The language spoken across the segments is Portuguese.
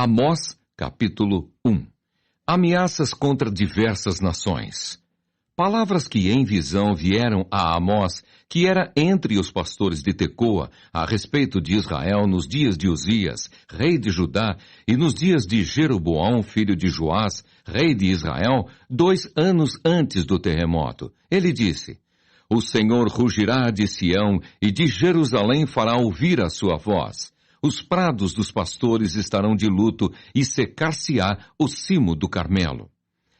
Amós, capítulo 1. Ameaças contra diversas nações. Palavras que em visão vieram a Amós, que era entre os pastores de Tecoa, a respeito de Israel nos dias de Uzias, rei de Judá, e nos dias de Jeroboão, filho de Joás, rei de Israel, 2 anos antes do terremoto. Ele disse: O Senhor rugirá de Sião, e de Jerusalém fará ouvir a sua voz. Os prados dos pastores estarão de luto, e secar-se-á o cimo do Carmelo.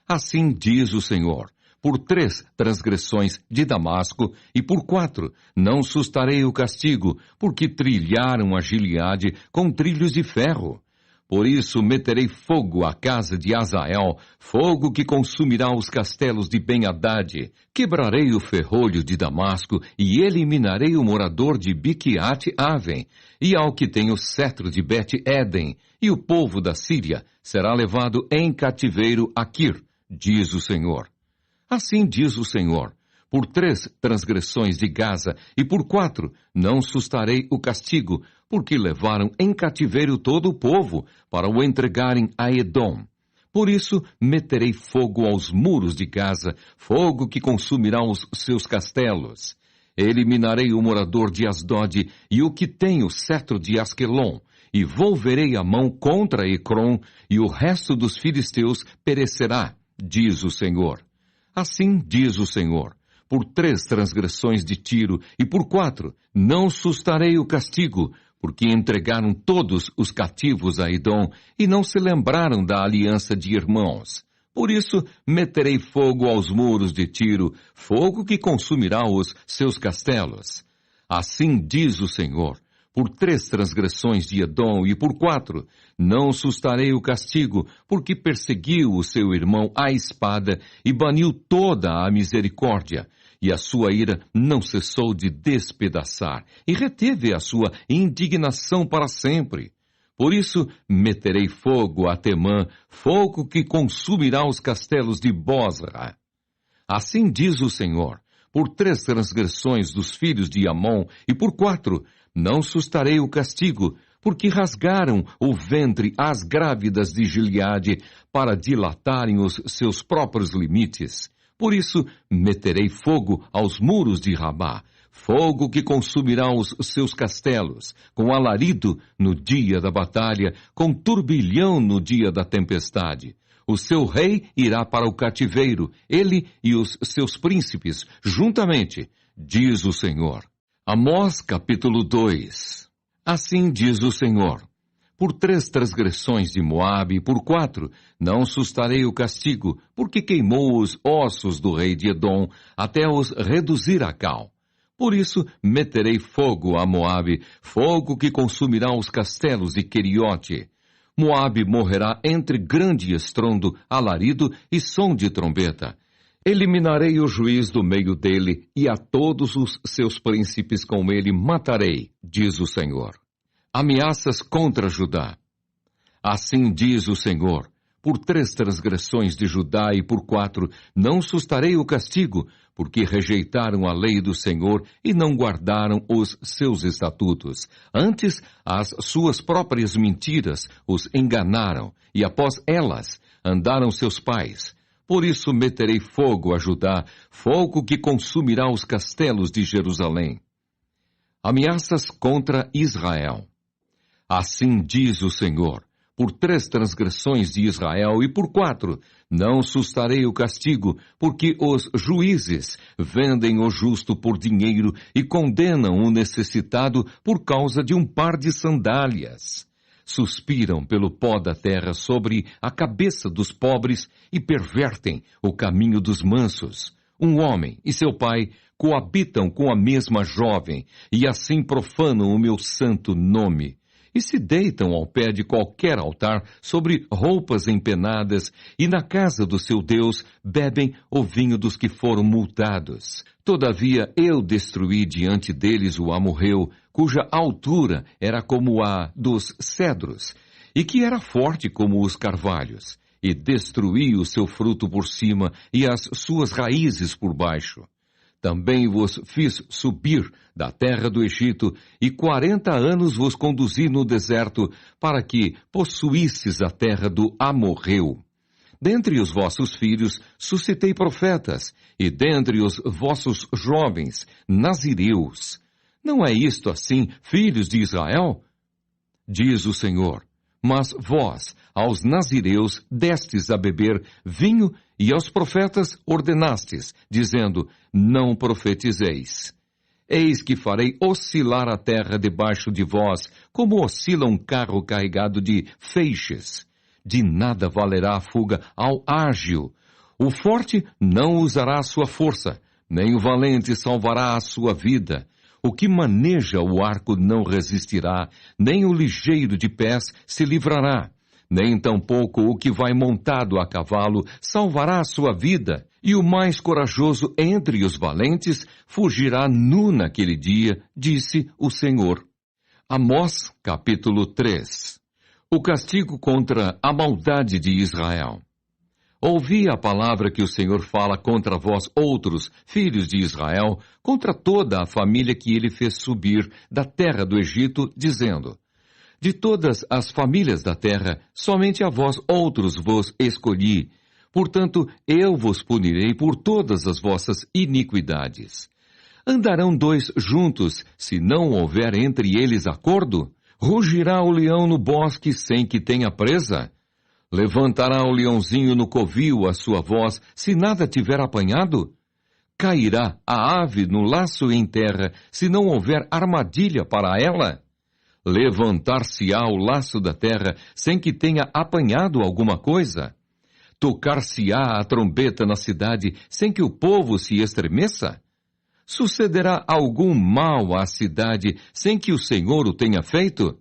Assim diz o Senhor: por 3 transgressões de Damasco, e por 4 não sustarei o castigo, porque trilharam a Gileade com trilhos de ferro. Por isso meterei fogo à casa de Azael, fogo que consumirá os castelos de Ben-Hadad. Quebrarei o ferrolho de Damasco, e eliminarei o morador de Biquiate-Aven, e ao que tem o cetro de Bet-Eden, e o povo da Síria será levado em cativeiro a Quir, diz o Senhor. Assim diz o Senhor: por 3 transgressões de Gaza, e por 4 não sustarei o castigo, porque levaram em cativeiro todo o povo, para o entregarem a Edom. Por isso meterei fogo aos muros de Gaza, fogo que consumirá os seus castelos. Eliminarei o morador de Asdod e o que tem o cetro de Asquelon, e volverei a mão contra Ecrom, e o resto dos filisteus perecerá, diz o Senhor. Assim diz o Senhor: por 3 transgressões de Tiro, e por 4 não sustarei o castigo, porque entregaram todos os cativos a Edom, e não se lembraram da aliança de irmãos. Por isso meterei fogo aos muros de Tiro, fogo que consumirá os seus castelos. Assim diz o Senhor: por 3 transgressões de Edom, e por 4 não sustarei o castigo, porque perseguiu o seu irmão à espada, e baniu toda a misericórdia, e a sua ira não cessou de despedaçar, e reteve a sua indignação para sempre. Por isso meterei fogo a Temã, fogo que consumirá os castelos de Bosra. Assim diz o Senhor: por 3 transgressões dos filhos de Amon, e por 4 não sustarei o castigo, porque rasgaram o ventre às grávidas de Gileade, para dilatarem os seus próprios limites. Por isso meterei fogo aos muros de Rabá, fogo que consumirá os seus castelos, com alarido no dia da batalha, com turbilhão no dia da tempestade. O seu rei irá para o cativeiro, ele e os seus príncipes, juntamente, diz o Senhor. Amós, capítulo 2. Assim diz o Senhor: por 3 transgressões de Moabe, e por 4 não sustarei o castigo, porque queimou os ossos do rei de Edom, até os reduzir a cal. Por isso meterei fogo a Moabe, fogo que consumirá os castelos de Queriote. Moabe morrerá entre grande estrondo, alarido e som de trombeta. Eliminarei o juiz do meio dele, e a todos os seus príncipes com ele matarei, diz o Senhor. Ameaças contra Judá. Assim diz o Senhor: por 3 transgressões de Judá, e por 4 não sustarei o castigo, porque rejeitaram a lei do Senhor e não guardaram os seus estatutos. Antes, as suas próprias mentiras os enganaram, e após elas andaram seus pais. Por isso meterei fogo a Judá, fogo que consumirá os castelos de Jerusalém. Ameaças contra Israel. Assim diz o Senhor: por 3 transgressões de Israel, e por 4 não sustarei o castigo, porque os juízes vendem o justo por dinheiro e condenam o necessitado por causa de um par de sandálias. Suspiram pelo pó da terra sobre a cabeça dos pobres e pervertem o caminho dos mansos. Um homem e seu pai coabitam com a mesma jovem, e assim profanam o meu santo nome. E se deitam ao pé de qualquer altar sobre roupas empenadas, e na casa do seu Deus bebem o vinho dos que foram multados. Todavia eu destruí diante deles o amorreu, cuja altura era como a dos cedros, e que era forte como os carvalhos, e destruí o seu fruto por cima e as suas raízes por baixo. Também vos fiz subir da terra do Egito, e 40 anos vos conduzi no deserto, para que possuísseis a terra do amorreu. Dentre os vossos filhos suscitei profetas, e dentre os vossos jovens, nazireus. Não é isto assim, filhos de Israel? Diz o Senhor. Mas vós, aos nazireus, destes a beber vinho, e aos profetas ordenastes, dizendo, não profetizeis. Eis que farei oscilar a terra debaixo de vós, como oscila um carro carregado de feixes. De nada valerá a fuga ao ágil. O forte não usará a sua força, nem o valente salvará a sua vida. O que maneja o arco não resistirá, nem o ligeiro de pés se livrará. Nem tampouco o que vai montado a cavalo salvará a sua vida, e o mais corajoso entre os valentes fugirá nu naquele dia, disse o Senhor. Amós, capítulo 3. O castigo contra a maldade de Israel. Ouvi a palavra que o Senhor fala contra vós outros, filhos de Israel, contra toda a família que ele fez subir da terra do Egito, dizendo, de todas as famílias da terra, somente a vós outros vos escolhi. Portanto, eu vos punirei por todas as vossas iniquidades. Andarão dois juntos, se não houver entre eles acordo? Rugirá o leão no bosque sem que tenha presa? Levantará o leãozinho no covil a sua voz, se nada tiver apanhado? Cairá a ave no laço em terra, se não houver armadilha para ela? Levantar-se-á o laço da terra, sem que tenha apanhado alguma coisa? Tocar-se-á a trombeta na cidade, sem que o povo se estremeça? Sucederá algum mal à cidade, sem que o Senhor o tenha feito?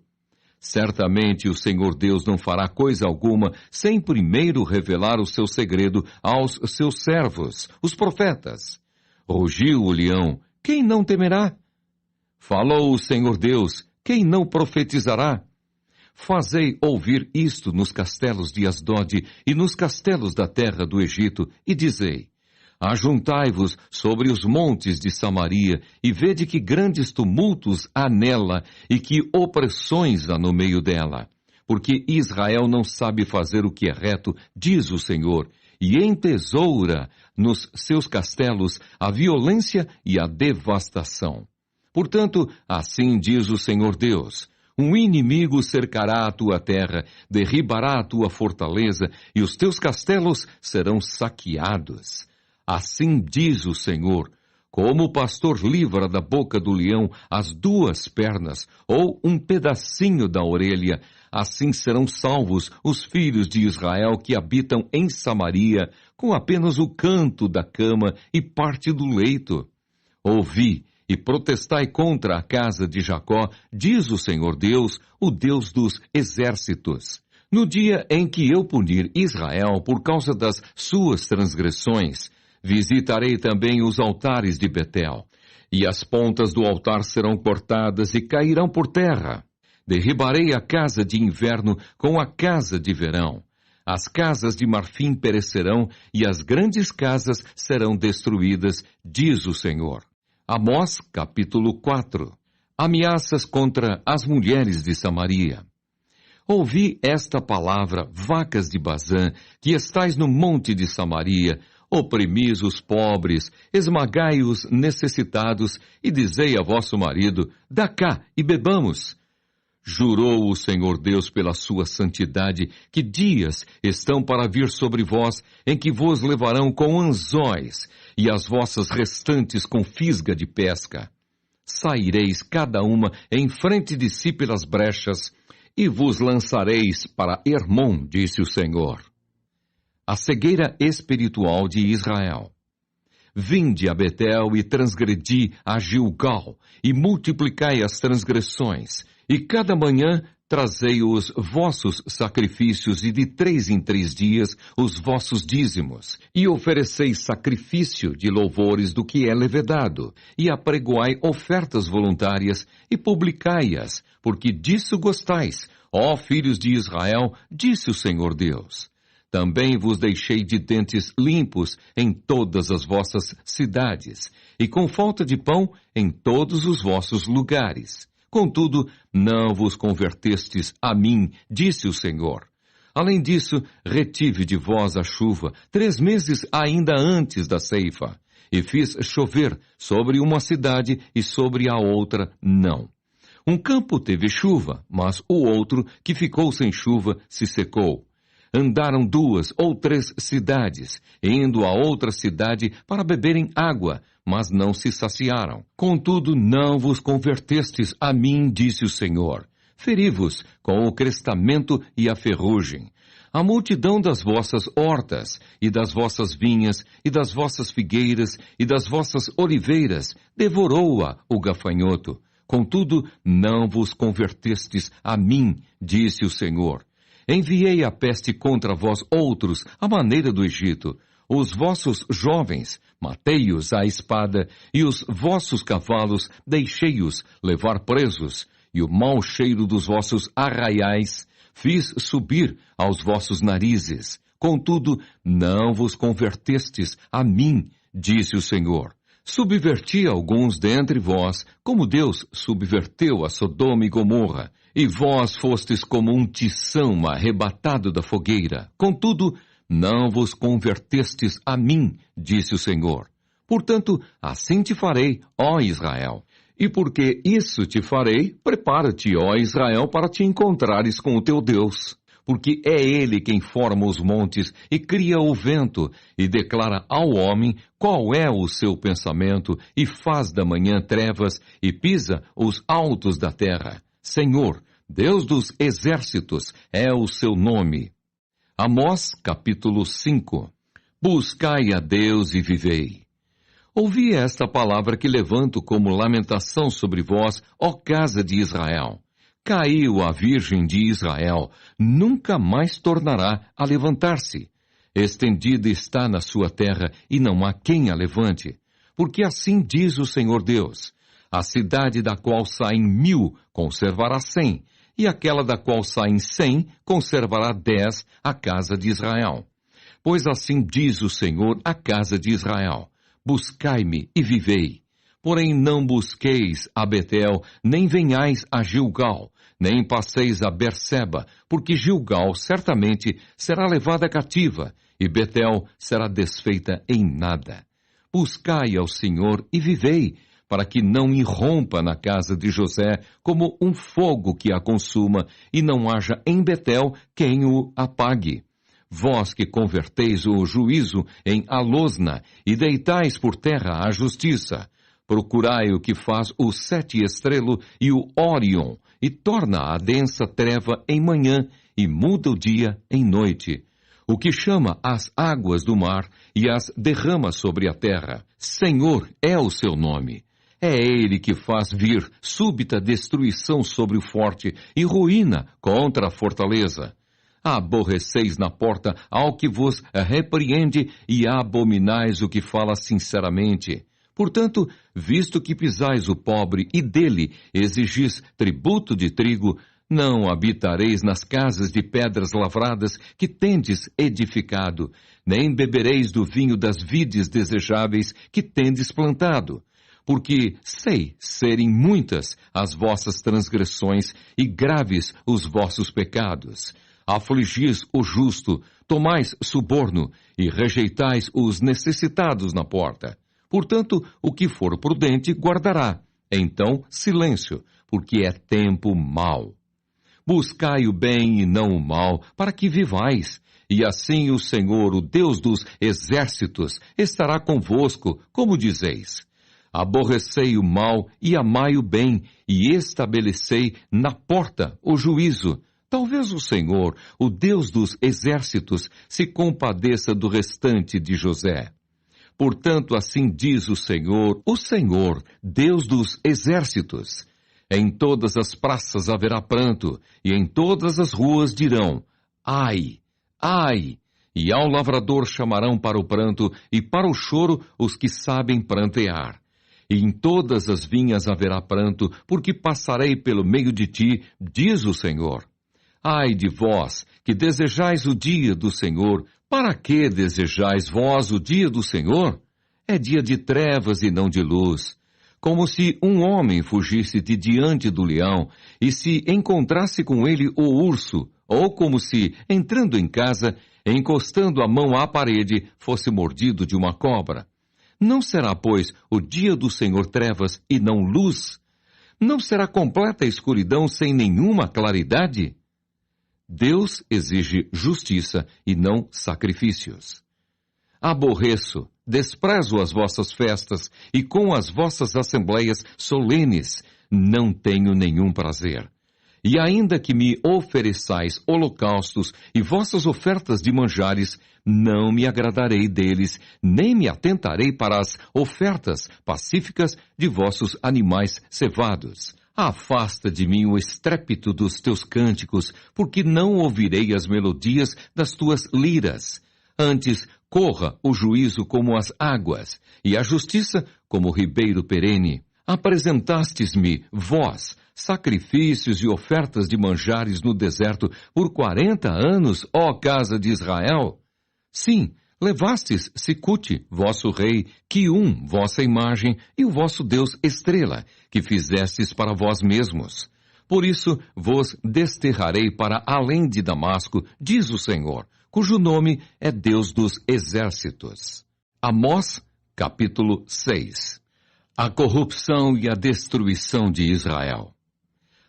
Certamente o Senhor Deus não fará coisa alguma, sem primeiro revelar o seu segredo aos seus servos, os profetas. Rugiu o leão, quem não temerá? Falou o Senhor Deus, quem não profetizará? Fazei ouvir isto nos castelos de Asdode e nos castelos da terra do Egito, e dizei, ajuntai-vos sobre os montes de Samaria, e vede que grandes tumultos há nela, e que opressões há no meio dela. Porque Israel não sabe fazer o que é reto, diz o Senhor, e entesoura nos seus castelos a violência e a devastação. Portanto, assim diz o Senhor Deus, um inimigo cercará a tua terra, derribará a tua fortaleza, e os teus castelos serão saqueados. Assim diz o Senhor, como o pastor livra da boca do leão as duas pernas, ou um pedacinho da orelha, assim serão salvos os filhos de Israel que habitam em Samaria, com apenas o canto da cama e parte do leito. Ouvi e protestai contra a casa de Jacó, diz o Senhor Deus, o Deus dos exércitos. No dia em que eu punir Israel por causa das suas transgressões, visitarei também os altares de Betel, e as pontas do altar serão cortadas e cairão por terra. Derribarei a casa de inverno com a casa de verão. As casas de marfim perecerão, e as grandes casas serão destruídas, diz o Senhor. Amós, capítulo 4. Ameaças contra as mulheres de Samaria. Ouvi esta palavra, vacas de Bazã, que estais no monte de Samaria, oprimis os pobres, esmagai os necessitados, e dizei a vosso marido, dá cá e bebamos. Jurou o Senhor Deus pela sua santidade, que dias estão para vir sobre vós, em que vos levarão com anzóis, e as vossas restantes com fisga de pesca. Saireis cada uma em frente de si pelas brechas, e vos lançareis para Hermon, disse o Senhor. A cegueira espiritual de Israel. Vinde a Betel e transgredi a Gilgal, e multiplicai as transgressões, e cada manhã trazei os vossos sacrifícios, e de 3 em 3 dias os vossos dízimos, e ofereceis sacrifício de louvores do que é levedado, e apregoai ofertas voluntárias, e publicai-as, porque disso gostais, ó filhos de Israel, disse o Senhor Deus. Também vos deixei de dentes limpos em todas as vossas cidades, e com falta de pão em todos os vossos lugares. Contudo, não vos convertestes a mim, disse o Senhor. Além disso, retive de vós a chuva 3 meses ainda antes da ceifa, e fiz chover sobre uma cidade e sobre a outra não. Um campo teve chuva, mas o outro, que ficou sem chuva, se secou. Andaram 2 ou 3 cidades, indo a outra cidade para beberem água, mas não se saciaram. Contudo, não vos convertestes a mim, disse o Senhor. Feri-vos com o crestamento e a ferrugem. A multidão das vossas hortas, e das vossas vinhas, e das vossas figueiras, e das vossas oliveiras, devorou-a o gafanhoto. Contudo, não vos convertestes a mim, disse o Senhor. Enviei a peste contra vós outros, à maneira do Egito. Os vossos jovens, matei-os à espada, e os vossos cavalos deixei-os levar presos, e o mau cheiro dos vossos arraiais fiz subir aos vossos narizes. Contudo, não vos convertestes a mim, disse o Senhor. Subverti alguns dentre vós, como Deus subverteu a Sodoma e Gomorra, e vós fostes como um tição arrebatado da fogueira. Contudo, não vos convertestes a mim, disse o Senhor. Portanto, assim te farei, ó Israel. E porque isso te farei, prepara-te, ó Israel, para te encontrares com o teu Deus. Porque é Ele quem forma os montes e cria o vento, e declara ao homem qual é o seu pensamento, e faz da manhã trevas, e pisa os altos da terra. Senhor, Deus dos exércitos, é o seu nome. Amós, capítulo 5. Buscai a Deus e vivei. Ouvi esta palavra que levanto como lamentação sobre vós, ó casa de Israel. Caiu a Virgem de Israel, nunca mais tornará a levantar-se. Estendida está na sua terra, e não há quem a levante. Porque assim diz o Senhor Deus: a cidade da qual saem 1000 conservará 100, e aquela da qual saem 100 conservará 10, a casa de Israel. Pois assim diz o Senhor à casa de Israel: buscai-me e vivei. Porém não busqueis a Betel, nem venhais a Gilgal, nem passeis a Berseba, porque Gilgal certamente será levada cativa, e Betel será desfeita em nada. Buscai ao Senhor e vivei, para que não irrompa na casa de José como um fogo que a consuma, e não haja em Betel quem o apague. Vós que converteis o juízo em alosna, e deitais por terra a justiça, procurai o que faz o 7 estrelo e o Órion, e torna a densa treva em manhã, e muda o dia em noite. O que chama as águas do mar e as derrama sobre a terra. Senhor é o seu nome. É Ele que faz vir súbita destruição sobre o forte e ruína contra a fortaleza. Aborreceis na porta ao que vos repreende e abominais o que fala sinceramente. Portanto, visto que pisais o pobre e dele exigis tributo de trigo, não habitareis nas casas de pedras lavradas que tendes edificado, nem bebereis do vinho das vides desejáveis que tendes plantado. Porque sei serem muitas as vossas transgressões e graves os vossos pecados. Afligis o justo, tomais suborno e rejeitais os necessitados na porta. Portanto, o que for prudente guardará. Então, silêncio, porque é tempo mau. Buscai o bem e não o mal, para que vivais. E assim o Senhor, o Deus dos exércitos, estará convosco, como dizeis. Aborrecei o mal e amai o bem, e estabelecei na porta o juízo. Talvez o Senhor, o Deus dos exércitos, se compadeça do restante de José. Portanto, assim diz o Senhor, Deus dos exércitos. Em todas as praças haverá pranto, e em todas as ruas dirão: ai, ai! E ao lavrador chamarão para o pranto, e para o choro os que sabem prantear. E em todas as vinhas haverá pranto, porque passarei pelo meio de ti, diz o Senhor. Ai de vós, que desejais o dia do Senhor, para que desejais vós o dia do Senhor? É dia de trevas e não de luz. Como se um homem fugisse de diante do leão e se encontrasse com ele o urso, ou como se, entrando em casa, encostando a mão à parede, fosse mordido de uma cobra. Não será, pois, o dia do Senhor trevas e não luz? Não será completa escuridão sem nenhuma claridade? Deus exige justiça e não sacrifícios. Aborreço, desprezo as vossas festas e com as vossas assembleias solenes não tenho nenhum prazer. E ainda que me ofereçais holocaustos e vossas ofertas de manjares, não me agradarei deles, nem me atentarei para as ofertas pacíficas de vossos animais cevados. Afasta de mim o estrépito dos teus cânticos, porque não ouvirei as melodias das tuas liras. Antes, corra o juízo como as águas, e a justiça como o ribeiro perene. Apresentastes-me, vós, sacrifícios e ofertas de manjares no deserto por 40 anos, ó casa de Israel? Sim, levastes Sicute, vosso rei, Quium, vossa imagem, e o vosso Deus Estrela, que fizestes para vós mesmos. Por isso vos desterrarei para além de Damasco, diz o Senhor, cujo nome é Deus dos Exércitos. Amós, capítulo 6. A corrupção e a destruição de Israel.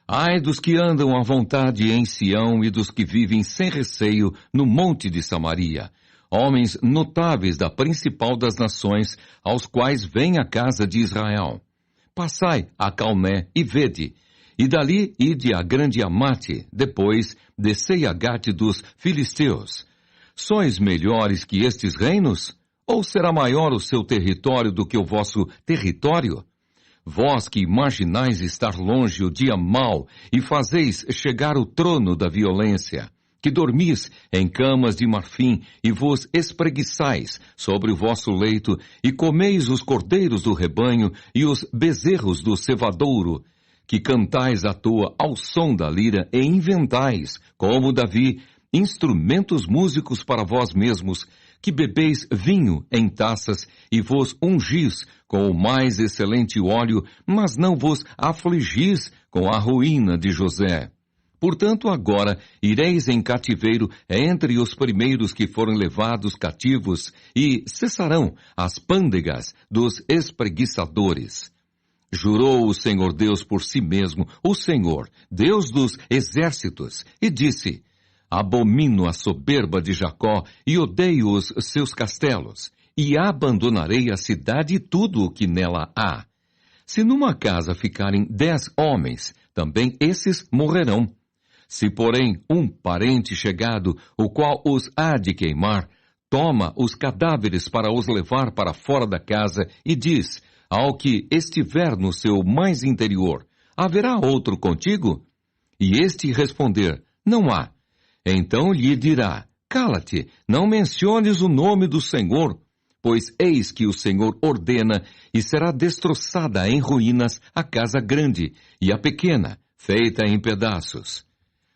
Ai dos que andam à vontade em Sião e dos que vivem sem receio no monte de Samaria, homens notáveis da principal das nações, aos quais vem a casa de Israel. Passai a Calné e vede, e dali ide a grande Amate, depois descei a Gate dos filisteus. Sois melhores que estes reinos? Ou será maior o seu território do que o vosso território? Vós que imaginais estar longe o dia mau e fazeis chegar o trono da violência, que dormis em camas de marfim e vos espreguiçais sobre o vosso leito e comeis os cordeiros do rebanho e os bezerros do cevadouro, que cantais à toa ao som da lira e inventais, como Davi, instrumentos músicos para vós mesmos, que bebeis vinho em taças e vos ungis com o mais excelente óleo, mas não vos afligis com a ruína de José. Portanto, agora ireis em cativeiro entre os primeiros que foram levados cativos, e cessarão as pândegas dos espreguiçadores. Jurou o Senhor Deus por si mesmo, o Senhor, Deus dos exércitos, e disse: abomino a soberba de Jacó e odeio os seus castelos, e abandonarei a cidade e tudo o que nela há. Se numa casa ficarem 10 homens, também esses morrerão. Se, porém, um parente chegado, o qual os há de queimar, toma os cadáveres para os levar para fora da casa e diz ao que estiver no seu mais interior: haverá outro contigo? E este responder: não há. Então lhe dirá: cala-te, não menciones o nome do Senhor, pois eis que o Senhor ordena e será destroçada em ruínas a casa grande e a pequena, feita em pedaços.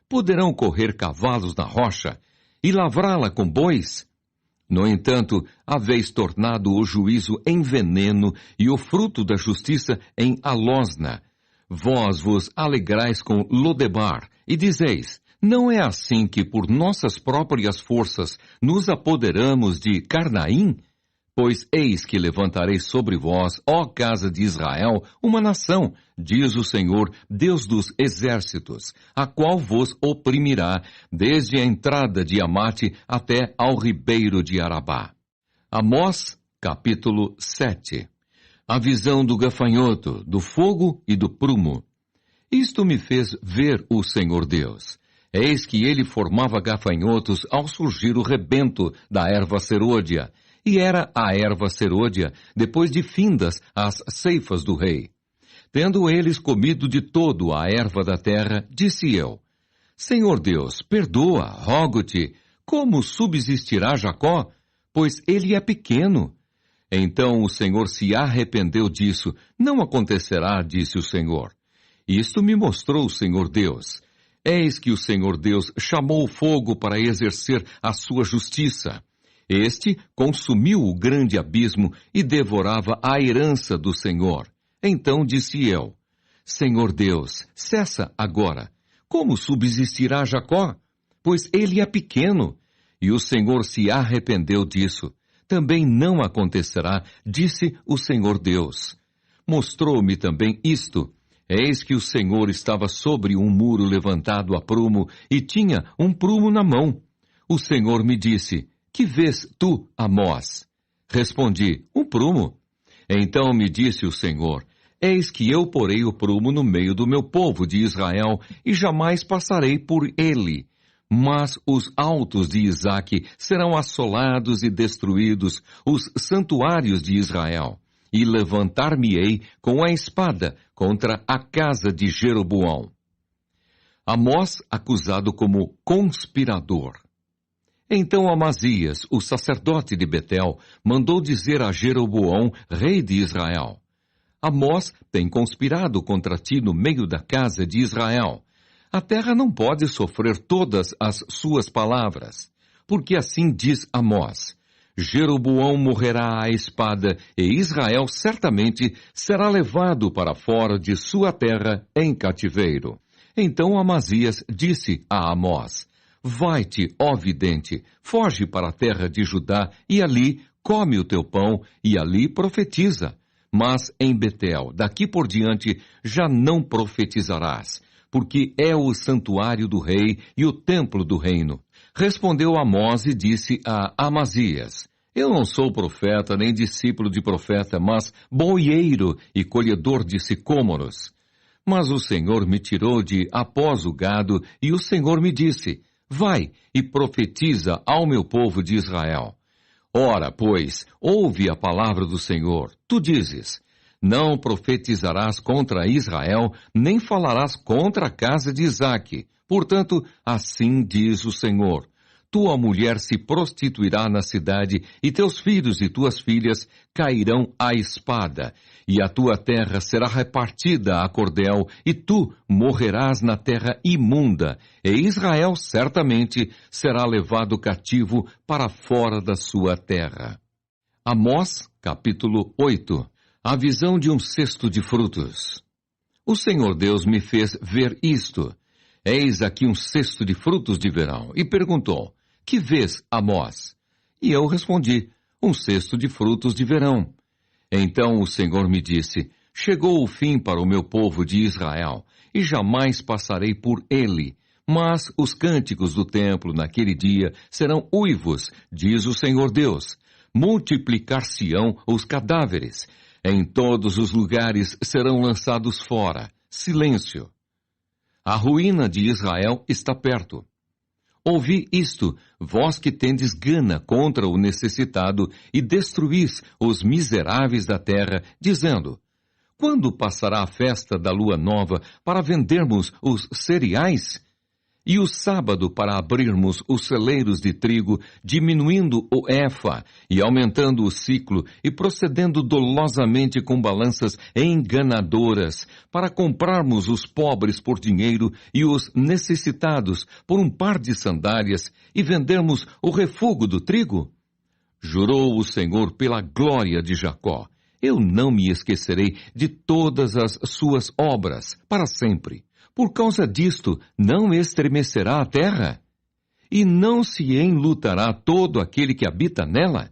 Poderão correr cavalos na rocha e lavrá-la com bois? No entanto, haveis tornado o juízo em veneno e o fruto da justiça em alosna. Vós vos alegrais com Lodebar e dizeis: não é assim que por nossas próprias forças nos apoderamos de Carnaim? Pois eis que levantarei sobre vós, ó casa de Israel, uma nação, diz o Senhor, Deus dos exércitos, a qual vos oprimirá, desde a entrada de Amate até ao ribeiro de Arabá. Amós, capítulo 7. A visão do gafanhoto, do fogo e do prumo. Isto me fez ver o Senhor Deus. Eis que ele formava gafanhotos ao surgir o rebento da erva serôdia, e era a erva serôdia depois de findas as ceifas do rei. Tendo eles comido de todo a erva da terra, disse eu: Senhor Deus, perdoa, rogo-te, como subsistirá Jacó? Pois ele é pequeno. Então o Senhor se arrependeu disso. Não acontecerá, disse o Senhor. Isto me mostrou o Senhor Deus. Eis que o Senhor Deus chamou o fogo para exercer a sua justiça. Este consumiu o grande abismo e devorava a herança do Senhor. Então disse eu: Senhor Deus, cessa agora. Como subsistirá Jacó? Pois ele é pequeno. E o Senhor se arrependeu disso. Também não acontecerá, disse o Senhor Deus. Mostrou-me também isto. Eis que o Senhor estava sobre um muro levantado a prumo e tinha um prumo na mão. O Senhor me disse: Que vês tu, Amós? Respondi: Um prumo. Então me disse o Senhor: Eis que eu porei o prumo no meio do meu povo de Israel e jamais passarei por ele. Mas os altos de Isaque serão assolados e destruídos, os santuários de Israel. E levantar-me-ei com a espada contra a casa de Jeroboão. Amós acusado como conspirador. Então Amazias, o sacerdote de Betel, mandou dizer a Jeroboão, rei de Israel: Amós tem conspirado contra ti no meio da casa de Israel. A terra não pode sofrer todas as suas palavras, porque assim diz Amós: Jeroboão morrerá à espada, e Israel certamente será levado para fora de sua terra em cativeiro. Então Amazias disse a Amós: Vai-te, ó vidente, foge para a terra de Judá, e ali come o teu pão, e ali profetiza. Mas em Betel, daqui por diante, já não profetizarás, porque é o santuário do rei e o templo do reino. Respondeu Amós e disse a Amazias: Eu não sou profeta nem discípulo de profeta, mas boieiro e colhedor de sicômoros. Mas o Senhor me tirou de após o gado, e o Senhor me disse: Vai e profetiza ao meu povo de Israel. Ora, pois, ouve a palavra do Senhor. Tu dizes: Não profetizarás contra Israel, nem falarás contra a casa de Isaque. Portanto, assim diz o Senhor: Tua mulher se prostituirá na cidade, e teus filhos e tuas filhas cairão à espada, e a tua terra será repartida a cordel, e tu morrerás na terra imunda, e Israel certamente será levado cativo para fora da sua terra. Amós, capítulo 8. A visão de um cesto de frutos. O Senhor Deus me fez ver isto. Eis aqui um cesto de frutos de verão. E perguntou: Que vês, Amós? E eu respondi: Um cesto de frutos de verão. Então o Senhor me disse: Chegou o fim para o meu povo de Israel, e jamais passarei por ele. Mas os cânticos do templo naquele dia serão uivos, diz o Senhor Deus. Multiplicar-se-ão os cadáveres. Em todos os lugares serão lançados fora. Silêncio. A ruína de Israel está perto. Ouvi isto, vós que tendes gana contra o necessitado e destruís os miseráveis da terra, dizendo: Quando passará a festa da lua nova para vendermos os cereais? E o sábado para abrirmos os celeiros de trigo, diminuindo o efa e aumentando o ciclo, e procedendo dolosamente com balanças enganadoras, para comprarmos os pobres por dinheiro e os necessitados por um par de sandálias, e vendermos o refúgio do trigo? Jurou o Senhor pela glória de Jacó: Eu não me esquecerei de todas as suas obras, para sempre. Por causa disto, não estremecerá a terra? E não se enlutará todo aquele que habita nela?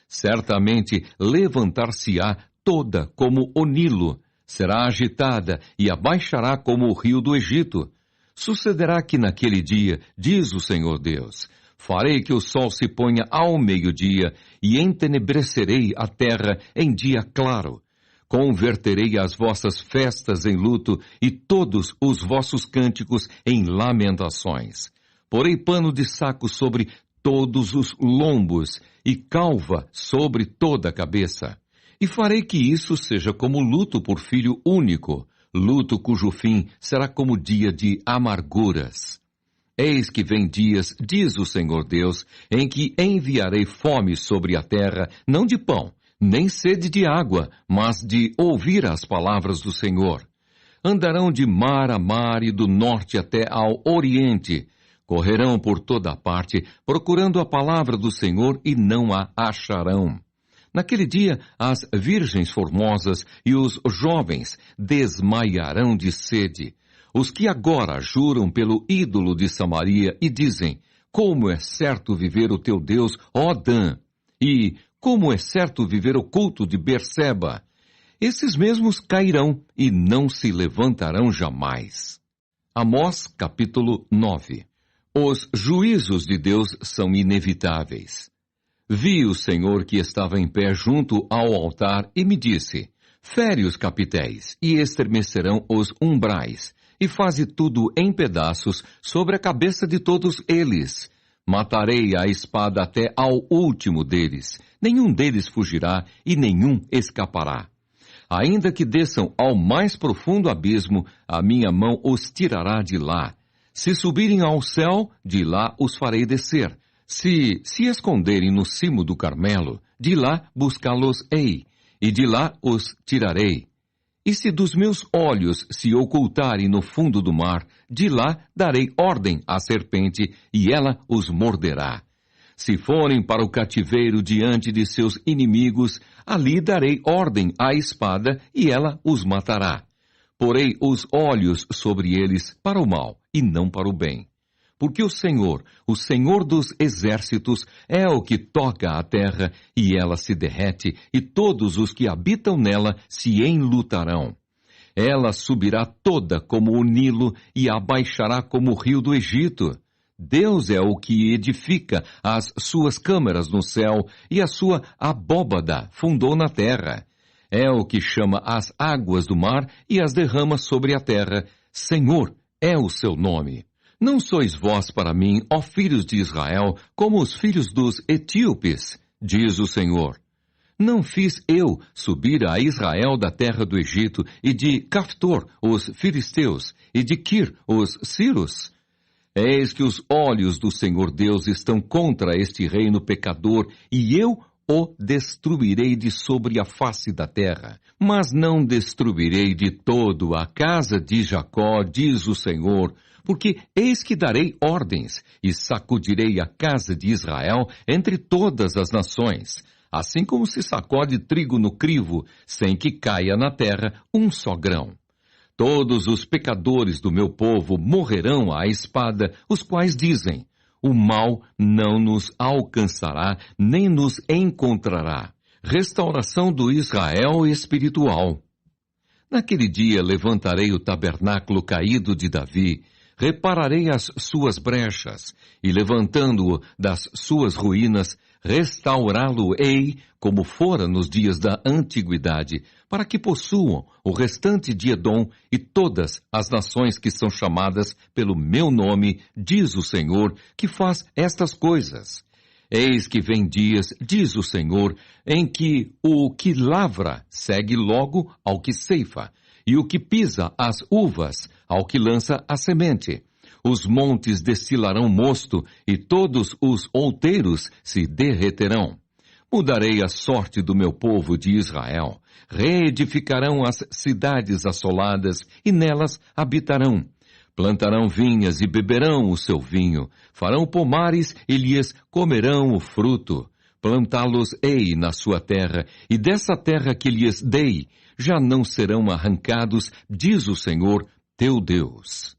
Certamente levantar-se-á toda como o Nilo, será agitada e abaixará como o rio do Egito. Sucederá que naquele dia, diz o Senhor Deus, farei que o sol se ponha ao meio-dia e entenebrecerei a terra em dia claro. Converterei as vossas festas em luto e todos os vossos cânticos em lamentações. Porei pano de saco sobre todos os lombos e calva sobre toda a cabeça. E farei que isso seja como luto por filho único, luto cujo fim será como dia de amarguras. Eis que vem dias, diz o Senhor Deus, em que enviarei fome sobre a terra, não de pão, nem sede de água, mas de ouvir as palavras do Senhor. Andarão de mar a mar e do norte até ao oriente. Correrão por toda a parte, procurando a palavra do Senhor e não a acharão. Naquele dia, as virgens formosas e os jovens desmaiarão de sede. Os que agora juram pelo ídolo de Samaria e dizem: como é certo viver o teu Deus, ó Dan! E como é certo viver o culto de Berseba! Esses mesmos cairão e não se levantarão jamais. Amós, capítulo 9. Os juízos de Deus são inevitáveis. Vi o Senhor que estava em pé junto ao altar e me disse: fere os capitéis e estremecerão os umbrais, e faze tudo em pedaços sobre a cabeça de todos eles. Matarei a espada até ao último deles. Nenhum deles fugirá e nenhum escapará. Ainda que desçam ao mais profundo abismo, a minha mão os tirará de lá. Se subirem ao céu, de lá os farei descer. Se esconderem no cimo do Carmelo, de lá buscá-los-ei, e de lá os tirarei. E se dos meus olhos se ocultarem no fundo do mar, de lá darei ordem à serpente, e ela os morderá. Se forem para o cativeiro diante de seus inimigos, ali darei ordem à espada, e ela os matará. Porei os olhos sobre eles para o mal, e não para o bem. Porque o Senhor dos exércitos, é o que toca a terra, e ela se derrete, e todos os que habitam nela se enlutarão. Ela subirá toda como o Nilo, e abaixará como o rio do Egito. Deus é o que edifica as suas câmaras no céu, e a sua abóbada fundou na terra. É o que chama as águas do mar e as derrama sobre a terra. Senhor é o seu nome. Não sois vós para mim, ó filhos de Israel, como os filhos dos etíopes, diz o Senhor. Não fiz eu subir a Israel da terra do Egito, e de Caftor, os filisteus, e de Quir, os sírios? Eis que os olhos do Senhor Deus estão contra este reino pecador, e eu o destruirei de sobre a face da terra. Mas não destruirei de todo a casa de Jacó, diz o Senhor, porque eis que darei ordens, e sacudirei a casa de Israel entre todas as nações, assim como se sacode trigo no crivo, sem que caia na terra um só grão. Todos os pecadores do meu povo morrerão à espada, os quais dizem: o mal não nos alcançará, nem nos encontrará. Restauração do Israel espiritual. Naquele dia levantarei o tabernáculo caído de Davi, repararei as suas brechas, e levantando-o das suas ruínas, restaurá-lo-ei como fora nos dias da antiguidade, para que possuam o restante de Edom e todas as nações que são chamadas pelo meu nome, diz o Senhor, que faz estas coisas. Eis que vem dias, diz o Senhor, em que o que lavra segue logo ao que ceifa, e o que pisa as uvas ao que lança a semente. Os montes destilarão mosto, e todos os outeiros se derreterão. Mudarei a sorte do meu povo de Israel. Reedificarão as cidades assoladas, e nelas habitarão. Plantarão vinhas e beberão o seu vinho. Farão pomares e lhes comerão o fruto. Plantá-los-ei na sua terra, e dessa terra que lhes dei, já não serão arrancados, diz o Senhor, teu Deus.